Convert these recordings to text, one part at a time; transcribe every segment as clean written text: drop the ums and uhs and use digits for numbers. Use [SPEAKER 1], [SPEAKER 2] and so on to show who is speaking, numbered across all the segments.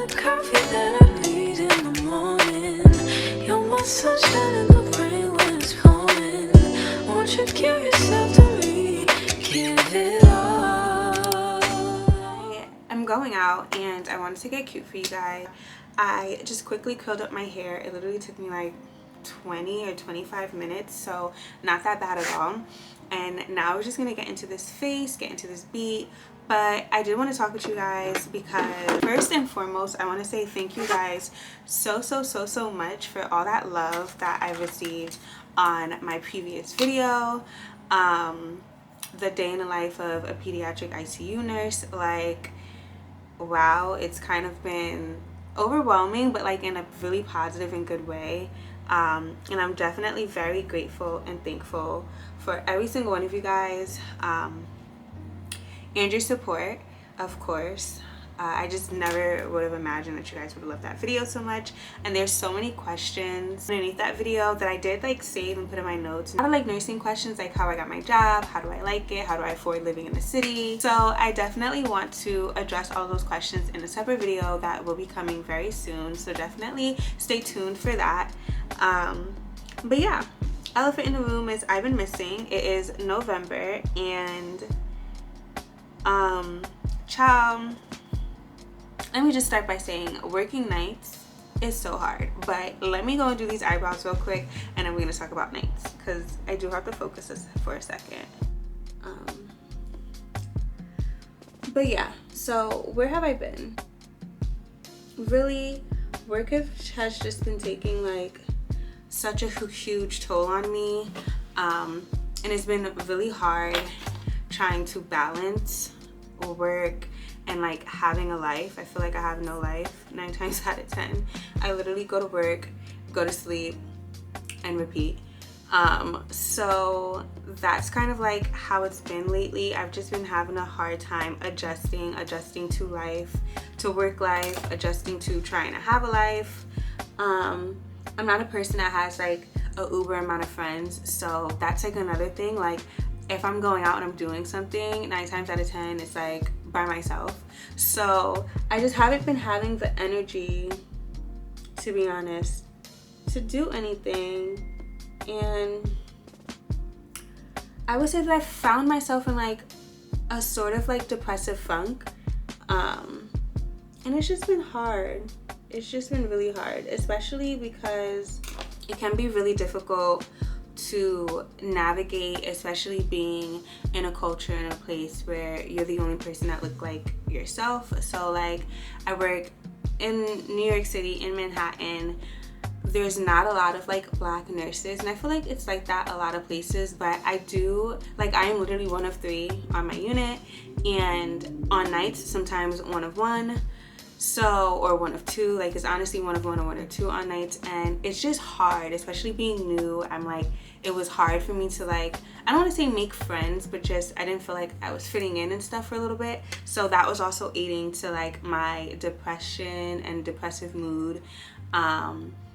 [SPEAKER 1] the coffee that I need in the morning. You're my sunshine in the rain when it's pouring. Won't you give yourself to me? Give it all.
[SPEAKER 2] I'm going out and I wanted to get cute for you guys. I just quickly curled up my hair. It literally took me like 20 or 25 minutes, so not that bad at all. And now we're just gonna get into this face, get into this beat. But I did want to talk with you guys because first and foremost, I want to say thank you guys so much for all that love that I received on my previous video, the day in the life of a pediatric ICU nurse. Like, wow, it's kind of been overwhelming, but like in a really positive and good way. And I'm definitely very grateful and thankful for every single one of you guys, and your support, of course. I just never would have imagined that you guys would love that video so much. And there's so many questions underneath that video that I did like save and put in my notes. A lot of like nursing questions, like how I got my job, how do I like it, how do I afford living in the city. So I definitely want to address all those questions in a separate video that will be coming very soon, so definitely stay tuned for that. But yeah, elephant in the room is I've been missing. It is November and child, let me just start by saying working nights is so hard. But let me go and do these eyebrows real quick and then we're gonna talk about nights because I do have to focus this for a second. But yeah, so where have I been? Really, work has just been taking like such a huge toll on me, and it's been really hard trying to balance work and like having a life. I feel like I have no life 9 times out of 10. I literally go to work, go to sleep, and repeat. So that's kind of like how it's been lately. I've just been having a hard time adjusting to life, to work life, adjusting to trying to have a life. I'm not a person that has like a uber amount of friends, so that's like another thing. Like if I'm going out and I'm doing something, 9 times out of 10 it's like by myself. So I just haven't been having the energy, to be honest, to do anything. And I would say that I found myself in like a sort of like depressive funk, and it's just been hard. It's just been really hard, especially because it can be really difficult to navigate, especially being in a culture, in a place where you're the only person that look like yourself. So like I work in New York City, in Manhattan. There's not a lot of like black nurses, and I feel like it's like that a lot of places, but I do, like, I am literally one of 3 on my unit, and on nights sometimes one of 1, so, or one of 2, like it's honestly one of 1 or 1 or 2 on nights. And it's just hard, especially being new. I'm like, it was hard for me to like, I don't want to say make friends, but just I didn't feel like I was fitting in and stuff for a little bit. So that was also aiding to like my depression and depressive mood.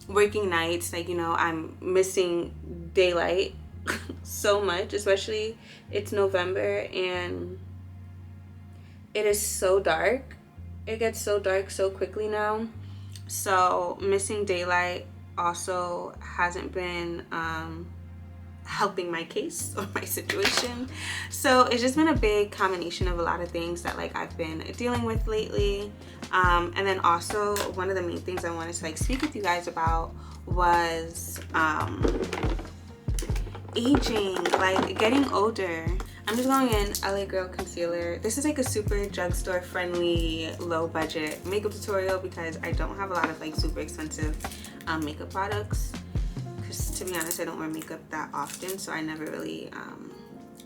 [SPEAKER 2] Working nights, like, you know, I'm missing daylight so much, especially it's November and it is so dark. It gets so dark so quickly now. So missing daylight also hasn't been helping my case or my situation. So it's just been a big combination of a lot of things that like I've been dealing with lately. And then also one of the main things I wanted to like speak with you guys about was aging, like getting older. I'm just going in LA Girl Concealer. This is like a super drugstore friendly, low budget makeup tutorial because I don't have a lot of like super expensive makeup products. Because to be honest, I don't wear makeup that often, so I never really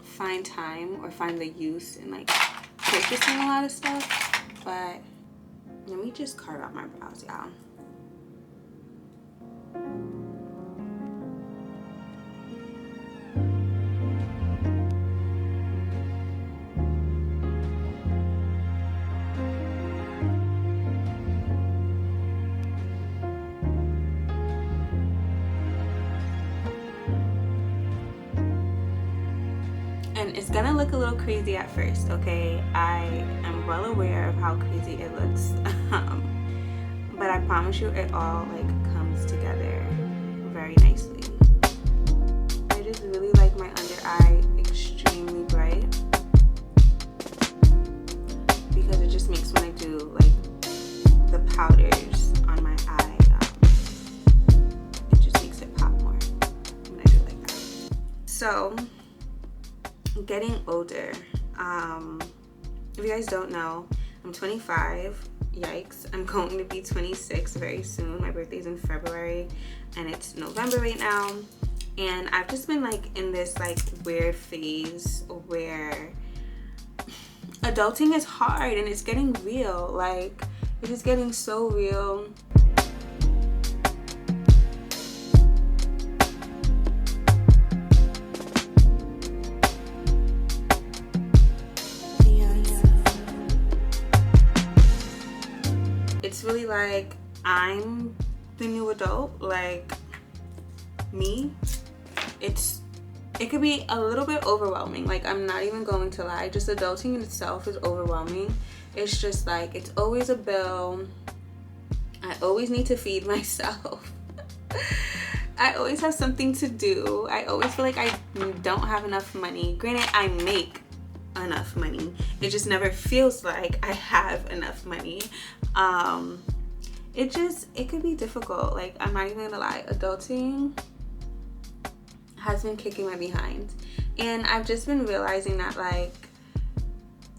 [SPEAKER 2] find time or find the use in like purchasing a lot of stuff. But let me just carve out my brows, y'all. And it's gonna look a little crazy at first, okay? I am well aware of how crazy it looks. but I promise you it all like comes together very nicely. I just really like my under eye extremely bright because it just makes when I do like the powders on my eye, it just makes it pop more when I do it like that. So getting older, if you guys don't know, I'm 25. Yikes, I'm going to be 26 very soon. My birthday's in February and it's November right now, and I've just been like in this like weird phase where adulting is hard and it's getting real. Like, it's just getting so real. It's really like I'm the new adult, like me. It could be a little bit overwhelming. Like, I'm not even going to lie, just adulting in itself is overwhelming. It's just like, it's always a bill. I always need to feed myself. I always have something to do. I always feel like I don't have enough money. Granted, I make enough money. It just never feels like I have enough money. It could be difficult. Like, I'm not even gonna lie, adulting has been kicking my behind, and I've just been realizing that like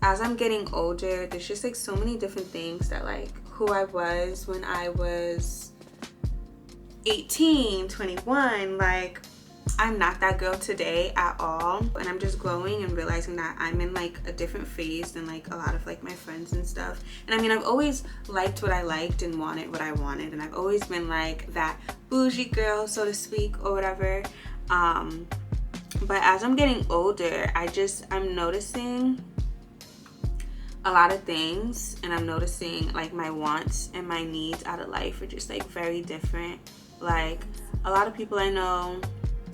[SPEAKER 2] as I'm getting older, there's just like so many different things that like who I was when I was 18, 21, like I'm not that girl today at all, and I'm just growing and realizing that I'm in like a different phase than like a lot of like my friends and stuff. And I mean, I've always liked what I liked and wanted what I wanted, and I've always been like that bougie girl, so to speak, or whatever. But as I'm getting older, I'm noticing a lot of things, and I'm noticing like my wants and my needs out of life are just like very different. Like, a lot of people I know,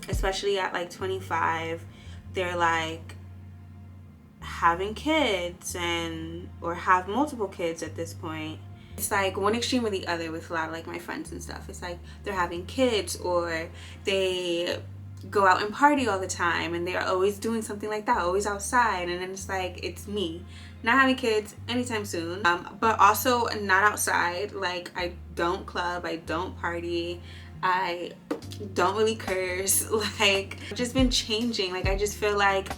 [SPEAKER 2] especially at like 25, they're like having kids or have multiple kids at this point. It's like one extreme or the other with a lot of like my friends and stuff. It's like they're having kids, or they go out and party all the time and they're always doing something like that, always outside. And then it's like, it's me not having kids anytime soon, but also not outside. Like, I don't club, I don't party, I don't really curse. Like, I've just been changing. Like, I just feel like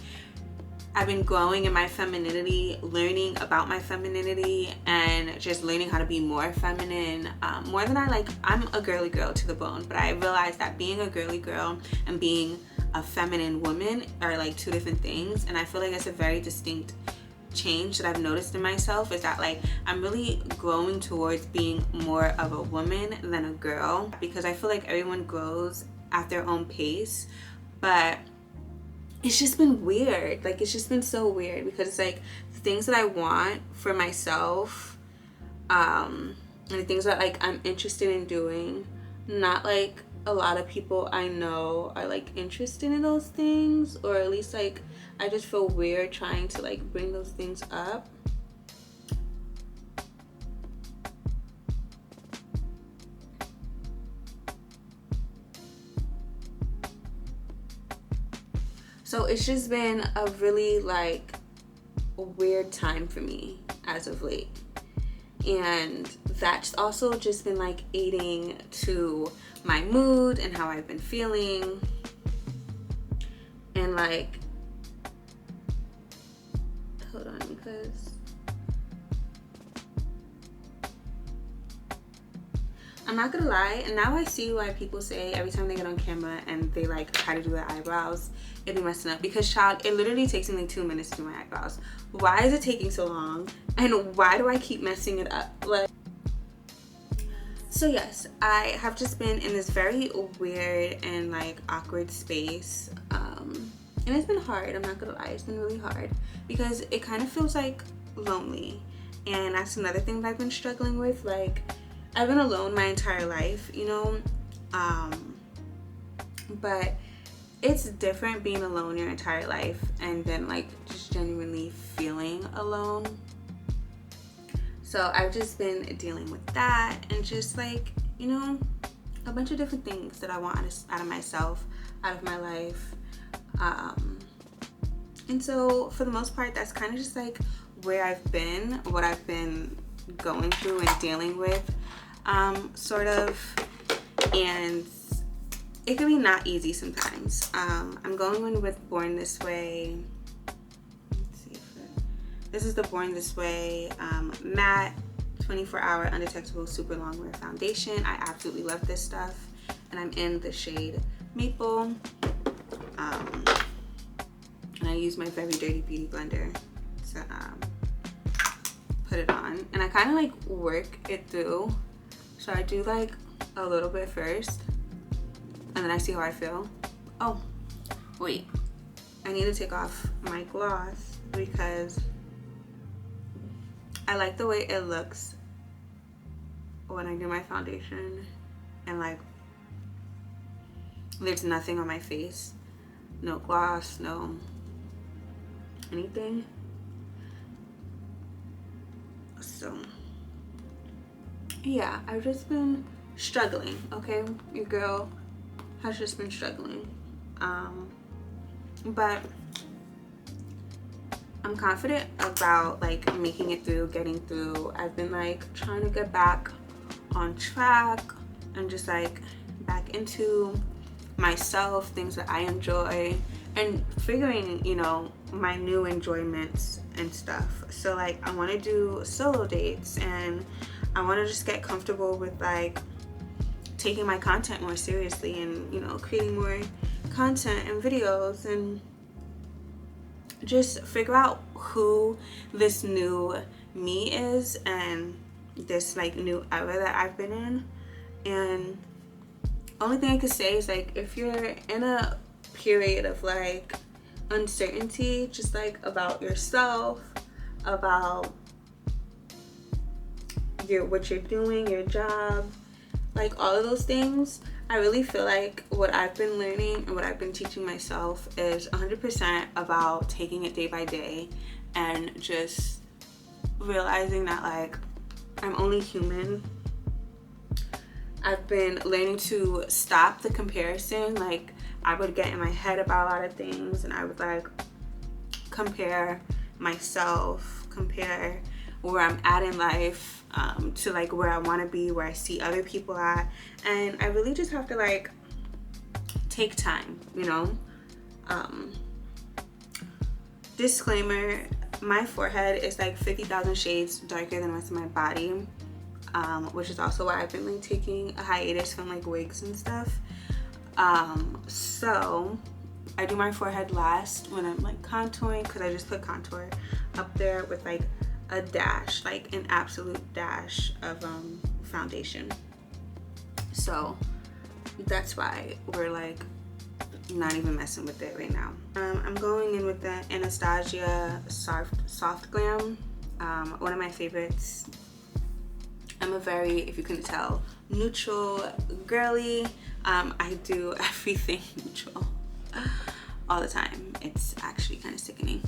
[SPEAKER 2] I've been growing in my femininity, learning about my femininity, and just learning how to be more feminine. More than I'm a girly girl to the bone, but I realized that being a girly girl and being a feminine woman are like two different things. And I feel like it's a very distinct change that I've noticed in myself, is that like I'm really growing towards being more of a woman than a girl, because I feel like everyone grows at their own pace. But it's just been weird. Like, it's just been so weird, because it's like the things that I want for myself, and the things that like I'm interested in doing, not like a lot of people I know are like interested in those things, or at least like I just feel weird trying to like bring those things up. So it's just been a really like a weird time for me as of late. And that's also just been like aiding to my mood and how I've been feeling. And like, hold on, because I'm not gonna lie, and now I see why people say every time they get on camera and they like try to do their eyebrows, it be messing up. Because child, it literally takes me like 2 minutes to do my eyebrows. Why is it taking so long? And why do I keep messing it up? Like, so yes, I have just been in this very weird and like awkward space. And it's been hard, I'm not gonna lie, it's been really hard, because it kind of feels like lonely. And that's another thing that I've been struggling with. Like, I've been alone my entire life, you know, but it's different being alone your entire life and then like just genuinely feeling alone. So I've just been dealing with that and just like, you know, a bunch of different things that I want out of myself, out of my life. And so for the most part, that's kind of just like where I've been, what I've been going through and dealing with, sort of. And it can be not easy sometimes. I'm going in with Born This Way. Let's see this is the Born This Way matte 24-hour undetectable super long wear foundation. I absolutely love this stuff, and I'm in the shade Maple. And I use my very dirty beauty blender to put it on, and I kind of like work it through. So I do like a little bit first, and then I see how I feel. Oh, wait, I need to take off my gloss because I like the way it looks when I do my foundation, and like there's nothing on my face, no gloss, no anything. So yeah, I've just been struggling. Okay, your girl has just been struggling, but I'm confident about like making it through, getting through. I've been like trying to get back on track and just like back into myself, things that I enjoy, and figuring, you know, my new enjoyments and stuff. So like I want to do solo dates, and I want to just get comfortable with like taking my content more seriously, and, you know, creating more content and videos, and just figure out who this new me is and this like new era that I've been in. And only thing I could say is like, if you're in a period of like uncertainty, just like about yourself, about what you're doing, your job, like all of those things, I really feel like what I've been learning and what I've been teaching myself is 100% about taking it day by day, and just realizing that like I'm only human. I've been learning to stop the comparison. Like I would get in my head about a lot of things, and I would like compare myself, compare where I'm at in life, to like where I want to be, where I see other people at. And I really just have to like take time, you know. Disclaimer, my forehead is like 50,000 shades darker than the rest of my body, which is also why I've been like taking a hiatus from like wigs and stuff. So I do my forehead last when I'm like contouring, because I just put contour up there with like a dash, like an absolute dash of foundation. So that's why we're like not even messing with it right now. I'm going in with the Anastasia soft glam, one of my favorites. I'm a very, if you couldn't tell, neutral girly. I do everything neutral all the time. It's actually kind of sickening.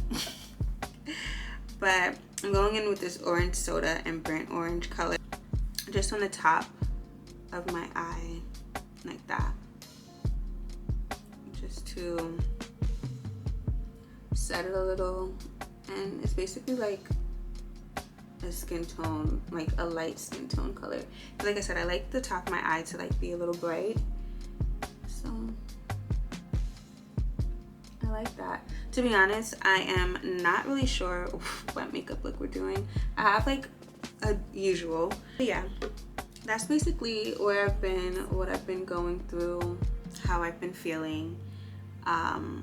[SPEAKER 2] But I'm going in with this orange soda and burnt orange color just on the top of my eye, like that, just to set it a little. And it's basically like a skin tone, like a light skin tone color. Like I said, I like the top of my eye to like be a little bright, so I like that. To be honest, I am not really sure what makeup look we're doing. I have like a usual, but yeah, that's basically where I've been, what I've been going through, how I've been feeling. And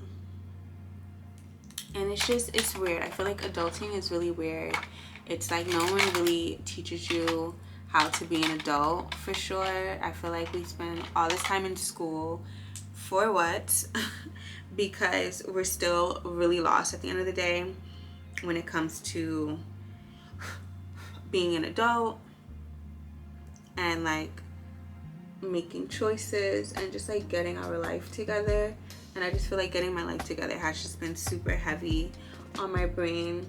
[SPEAKER 2] it's weird. I feel like adulting is really weird. It's like no one really teaches you how to be an adult, for sure. I feel like we spend all this time in school for what? Because we're still really lost at the end of the day when it comes to being an adult and like making choices and just like getting our life together. And I just feel like getting my life together has just been super heavy on my brain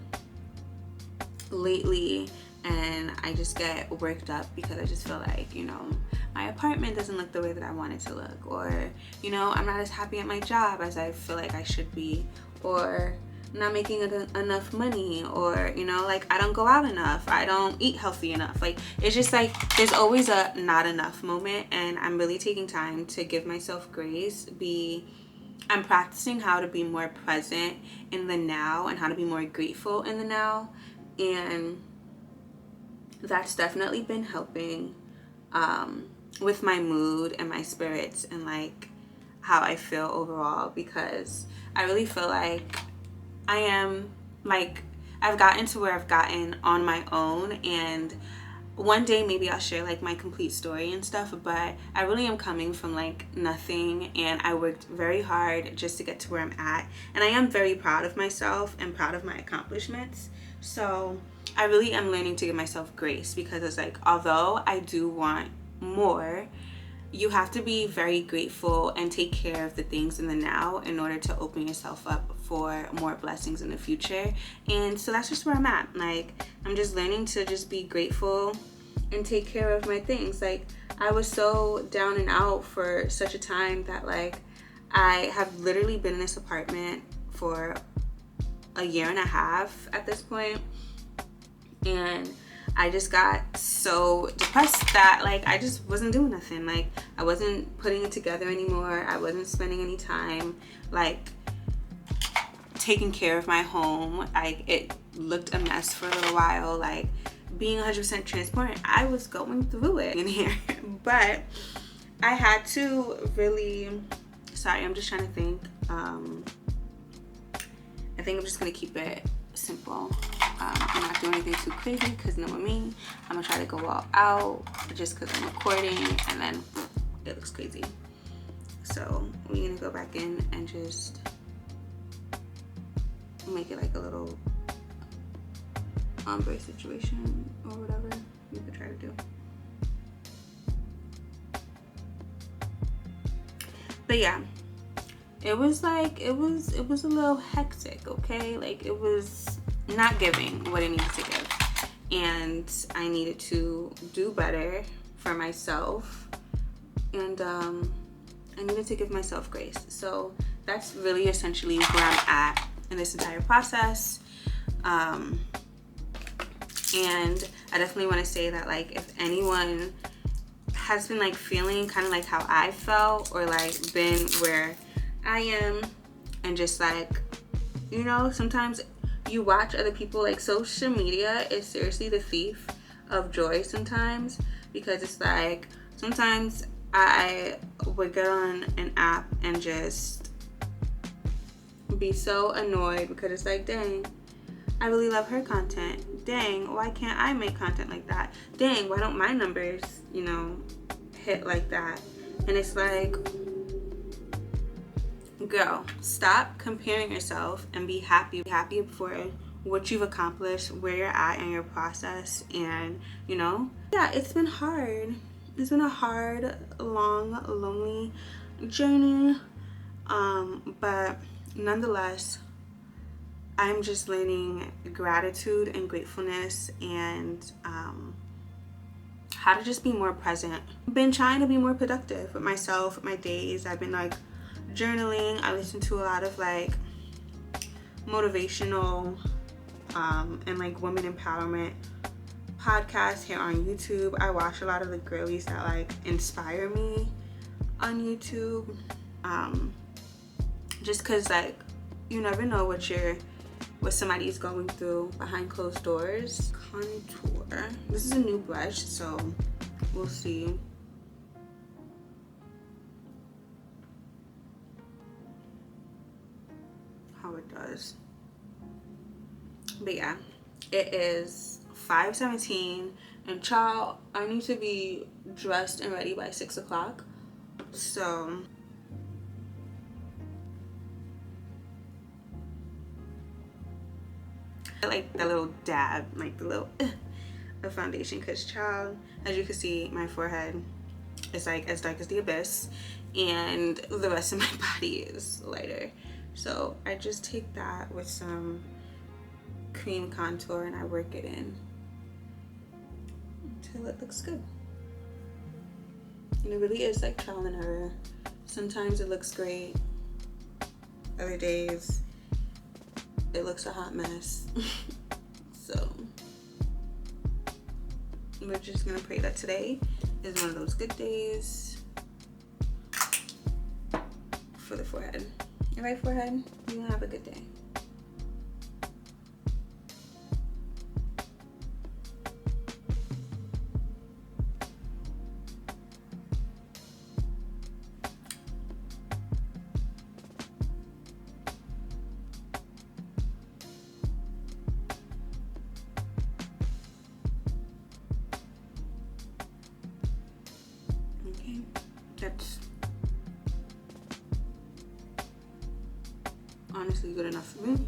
[SPEAKER 2] lately, and I just get worked up because I just feel like, you know, my apartment doesn't look the way that I want it to look, or, you know, I'm not as happy at my job as I feel like I should be, or I'm not making enough money, or, you know, like I don't go out enough, I don't eat healthy enough. Like, it's just like there's always a not enough moment, and I'm really taking time to give myself grace. I'm practicing how to be more present in the now and how to be more grateful in the now, and that's definitely been helping with my mood and my spirits and like how I feel overall, because I really feel like I am like, I've gotten to where I've gotten on my own, and one day maybe I'll share like my complete story and stuff, but I really am coming from like nothing, and I worked very hard just to get to where I'm at, and I am very proud of myself and proud of my accomplishments. So I really am learning to give myself grace, because it's like, although I do want more, you have to be very grateful and take care of the things in the now in order to open yourself up for more blessings in the future. And so that's just where I'm at. Like, I'm just learning to just be grateful and take care of my things. Like, I was so down and out for such a time that like I have literally been in this apartment for a year and a half at this point, and I just got so depressed that like I just wasn't doing nothing. Like, I wasn't putting it together anymore. I wasn't spending any time like taking care of my home. Like, it looked a mess for a little while. Like, being 100% transparent, I was going through it in here. But I had to really, sorry, I'm just trying to think. I think I'm just gonna keep it simple. I'm not doing anything too crazy, because knowing me, I'm gonna try to go all out just because I'm recording, and then it looks crazy. So we're gonna go back in and just make it like a little ombre situation or whatever you could try to do. But yeah, it was like, it was a little hectic, okay? Like, it was not giving what it needed to give, and I needed to do better for myself, and I needed to give myself grace. So that's really essentially where I'm at in this entire process. And I definitely want to say that like, if anyone has been like feeling kind of like how I felt, or like been where I am, and just like, you know, sometimes you watch other people, like social media is seriously the thief of joy sometimes, because it's like, sometimes I would get on an app and just be so annoyed, because it's like, dang, I really love her content. Dang, why can't I make content like that? Dang, why don't my numbers, you know, hit like that? And it's like, girl, stop comparing yourself and be happy for what you've accomplished, where you're at in your process. And, you know, yeah, it's been hard. It's been a hard, long, lonely journey. But nonetheless, I'm just learning gratitude and gratefulness, and how to just be more present. I've been trying to be more productive with myself, with my days. I've been like journaling. I listen to a lot of like motivational and like women empowerment podcasts here on YouTube. I watch a lot of the girlies that like inspire me on YouTube, just because like you never know what somebody's going through behind closed doors. Contour. This is a new brush, so we'll see. How it does. But yeah, it is 5:17, and child, I need to be dressed and ready by 6 o'clock. So I like that little dab, like the little of foundation, because child, as you can see, my forehead is like as dark as the abyss, and the rest of my body is lighter. So I just take that with some cream contour and I work it in. till it looks good. And it really is like trial and error. Sometimes it looks great. Other days, it looks a hot mess. So we're just gonna pray that today is one of those good days for the forehead. All right, forehead, you're gonna have a good day. That's honestly good enough for me.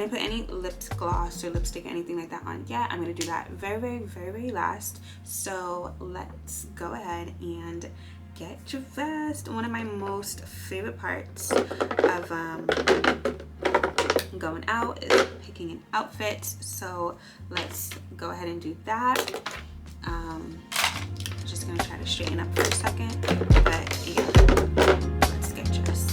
[SPEAKER 2] Put any lip gloss or lipstick or anything like that on yet. I'm gonna do that very last. So let's go ahead and get dressed. One of my most favorite parts of going out is picking an outfit. So let's go ahead and do that. Just gonna try to straighten up for a second, but yeah, let's get dressed.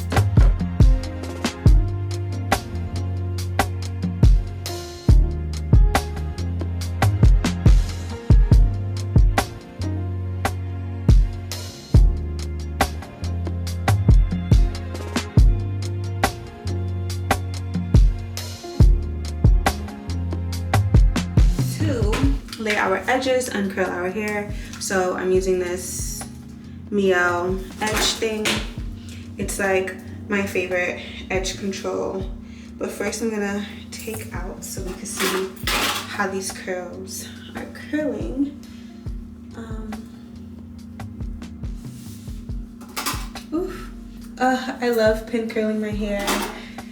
[SPEAKER 2] Lay our edges, uncurl our hair. So I'm using this Miel edge thing. It's like my favorite edge control. But first I'm gonna take out so we can see how these curls are curling. I love pin curling my hair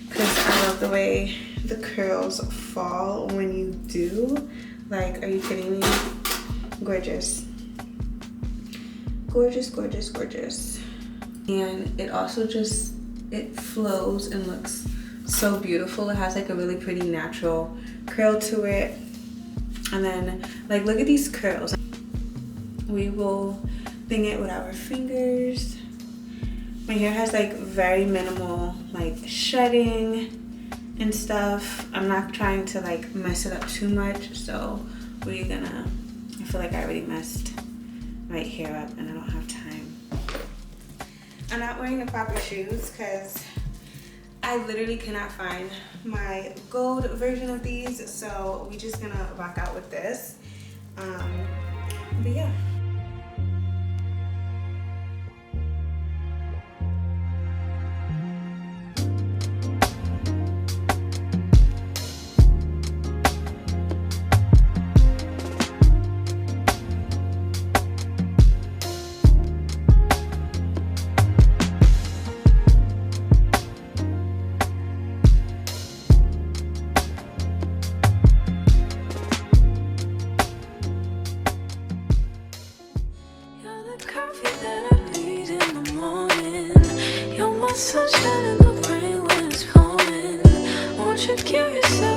[SPEAKER 2] because I love the way the curls fall when you do. Like, are you kidding me? Gorgeous. Gorgeous, gorgeous, gorgeous. And it also just, it flows and looks so beautiful. It has like a really pretty natural curl to it. And then, like, look at these curls. We will thing it with our fingers. My hair has like very minimal like shedding and stuff. I'm not trying to like mess it up too much, so we're gonna, I feel like I already messed my hair up and I don't have time. I'm not wearing the proper shoes because I literally cannot find my gold version of these, so we're just gonna rock out with this. But yeah.
[SPEAKER 1] Sunshine in the rain when Won't you give yourself